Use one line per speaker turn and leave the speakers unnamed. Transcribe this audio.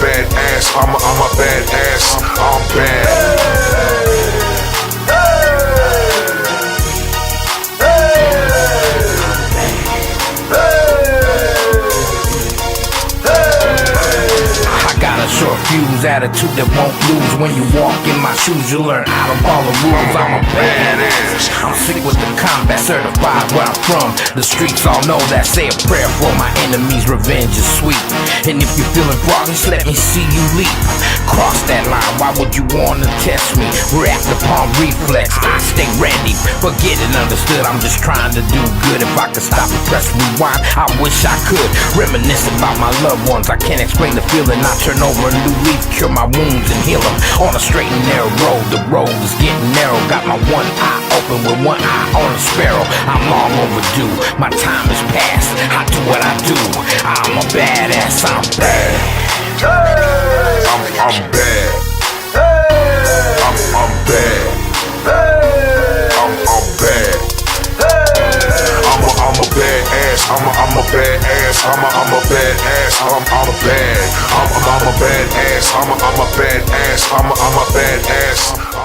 badass. I'm a badass. I'm bad.
Short fuse attitude that won't lose. When you walk in my shoes, you learn out of all the rules. I'm a badass. I'm sick with the combat, certified where I'm from. The streets all know that. Say a prayer for my enemies, revenge is sweet. And if you're feeling froggy, let me see you leap. Cross that line, why would you wanna test me? React upon reflex, I stay ready. Forget it, understood, I'm just trying to do good. If I could stop and press rewind, I wish I could. Reminisce about my loved ones, I can't explain the feeling. I turn over a new leaf, cure my wounds and heal them. On a straight and narrow road, the road is getting narrow. Got my one eye open with one eye on a sparrow. I'm long overdue, my time is past. I do what I do, I'm a badass, I'm bad.
I'm bad. I'm bad. I'm bad. I'm a badass. I'm a badass. I'm a badass. I'm bad. I'm a badass. I'm a badass. I'm a badass.